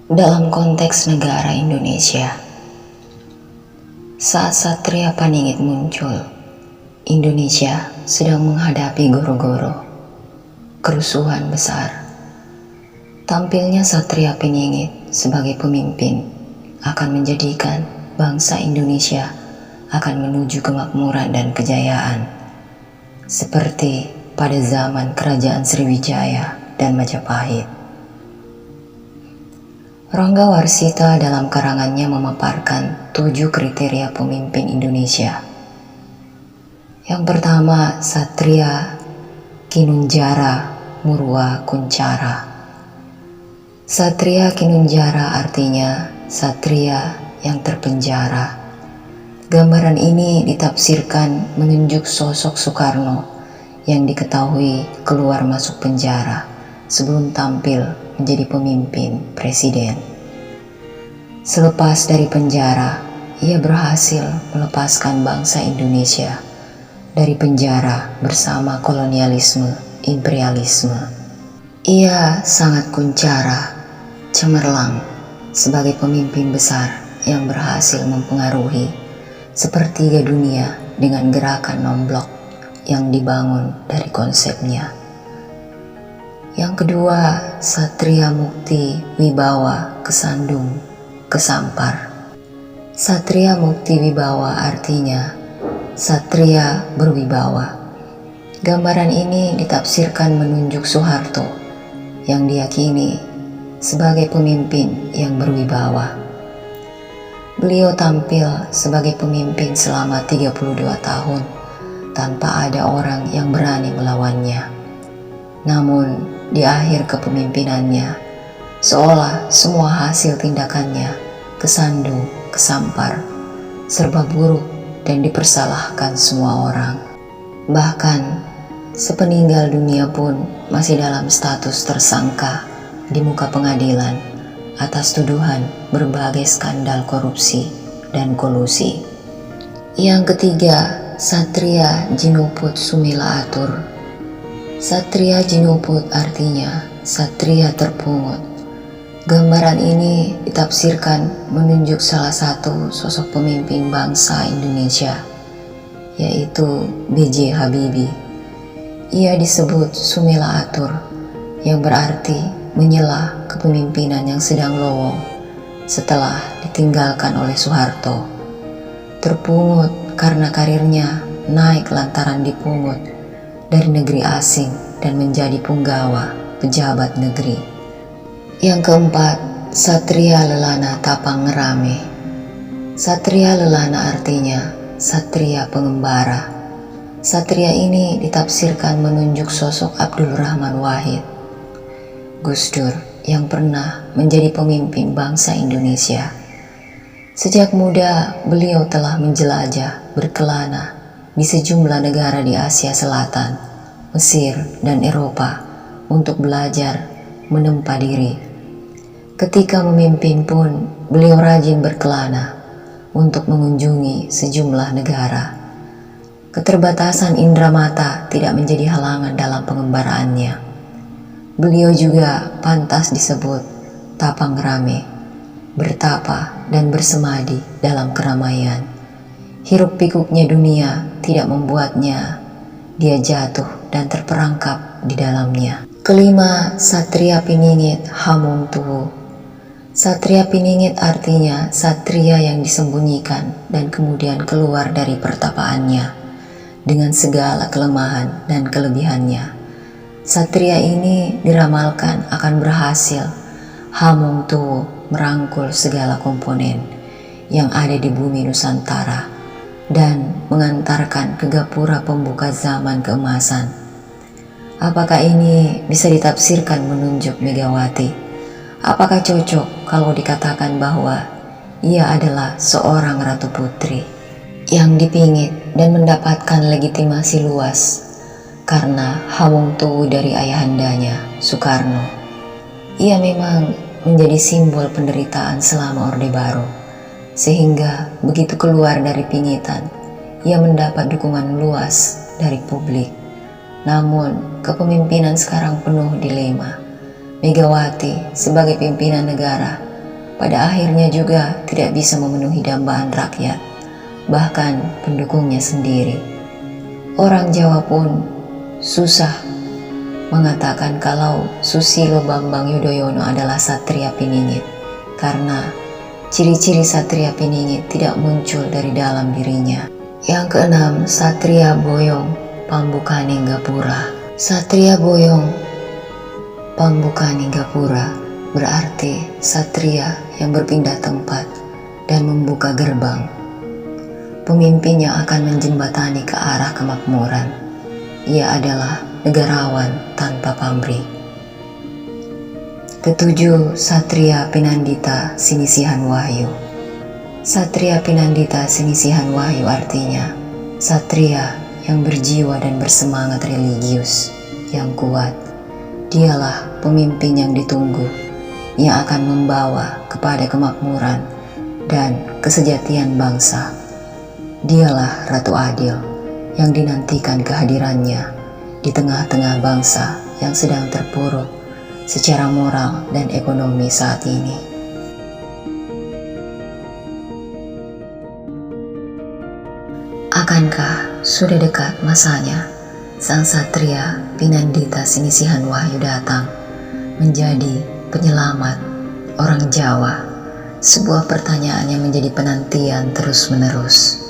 Dalam konteks negara Indonesia, saat Satria Paningit muncul, Indonesia sedang menghadapi goro-goro, kerusuhan besar. Tampilnya Satria Paningit sebagai pemimpin akan menjadikan bangsa Indonesia akan menuju kemakmuran dan kejayaan, seperti pada zaman Kerajaan Sriwijaya dan Majapahit. Rangga Warsita dalam karangannya memaparkan 7 kriteria pemimpin Indonesia. Yang pertama, Satria Kinunjara Murwa Kuncara. Satria Kinunjara artinya satria yang terpenjara. Gambaran ini ditafsirkan menunjuk sosok Soekarno yang diketahui keluar masuk penjara sebelum tampil menjadi pemimpin presiden. Selepas dari penjara, ia berhasil melepaskan bangsa Indonesia dari penjara bersama kolonialisme, imperialisme. Ia sangat kuncara, cemerlang sebagai pemimpin besar yang berhasil mempengaruhi sepertiga dunia dengan gerakan non-blok yang dibangun dari konsepnya. Yang kedua, Satria Mukti Wibawa Kesandung Kesampar. Satria Mukti Wibawa artinya satria berwibawa. Gambaran ini ditafsirkan menunjuk Soeharto yang diyakini sebagai pemimpin yang berwibawa. Beliau tampil sebagai pemimpin selama 32 tahun tanpa ada orang yang berani melawannya. Namun di akhir kepemimpinannya, seolah semua hasil tindakannya kesandung, kesampar, serba buruk dan dipersalahkan semua orang. Bahkan sepeninggal dunia pun masih dalam status tersangka di muka pengadilan atas tuduhan berbagai skandal korupsi dan kolusi. Yang ketiga, Satria Jinuput Sumila Atur. Satria Jinuput artinya satria terpungut. Gambaran ini ditafsirkan menunjuk salah satu sosok pemimpin bangsa Indonesia, yaitu B.J. Habibie. Ia disebut Sumila Atur, yang berarti menyela kepemimpinan yang sedang lowong setelah ditinggalkan oleh Soeharto. Terpungut karena karirnya naik lantaran dipungut dari negeri asing dan menjadi punggawa pejabat negeri. Yang keempat, Satria Lelana Tapang Ngerame. Satria Lelana artinya satria pengembara. Satria ini ditafsirkan menunjuk sosok Abdul Rahman Wahid, Gus Dur, yang pernah menjadi pemimpin bangsa Indonesia. Sejak muda, beliau telah menjelajah, berkelana di sejumlah negara di Asia Selatan, Mesir, dan Eropa untuk belajar menempa diri. Ketika memimpin pun, beliau rajin berkelana untuk mengunjungi sejumlah negara. Keterbatasan indera mata tidak menjadi halangan dalam pengembaraannya. Beliau juga pantas disebut Tapang Rame, bertapa dan bersemadi dalam keramaian. Hiruk pikuknya dunia tidak membuatnya dia jatuh dan terperangkap di dalamnya. Kelima, Satria Piningit Hamung Tuwu. Satria Piningit artinya satria yang disembunyikan dan kemudian keluar dari pertapaannya dengan segala kelemahan dan kelebihannya. Satria ini diramalkan akan berhasil Hamung Tuwu merangkul segala komponen yang ada di bumi Nusantara dan mengantarkan ke gapura pembuka zaman keemasan. Apakah ini bisa ditafsirkan menunjuk Megawati? Apakah cocok kalau dikatakan bahwa ia adalah seorang ratu putri yang dipingit dan mendapatkan legitimasi luas karena Hamung Tuwu dari ayahandanya, Soekarno? Ia memang menjadi simbol penderitaan selama Orde Baru, sehingga begitu keluar dari pingitan, ia mendapat dukungan luas dari publik. Namun, kepemimpinan sekarang penuh dilema. Megawati sebagai pimpinan negara pada akhirnya juga tidak bisa memenuhi dambaan rakyat, bahkan pendukungnya sendiri. Orang Jawa pun susah mengatakan kalau Susilo Bambang Yudhoyono adalah satria piningit, karena ciri-ciri satria piningit tidak muncul dari dalam dirinya. Yang keenam, Satria Boyong Pambukaninggapura. Satria Boyong Pambukaninggapura berarti satria yang berpindah tempat dan membuka gerbang. Pemimpinnya akan menjembatani ke arah kemakmuran. Ia adalah negarawan tanpa pamrih. Ketujuh, Satria Pinandita Sinisihan Wahyu. Satria Pinandita Sinisihan Wahyu artinya satria yang berjiwa dan bersemangat religius yang kuat. Dialah pemimpin yang ditunggu, yang akan membawa kepada kemakmuran dan kesejatian bangsa. Dialah Ratu Adil yang dinantikan kehadirannya di tengah-tengah bangsa yang sedang terpuruk secara moral dan ekonomi saat ini. Akankah sudah dekat masanya sang satria Pinandita Sinisihan Wahyu datang menjadi penyelamat orang Jawa? Sebuah pertanyaan yang menjadi penantian terus-menerus.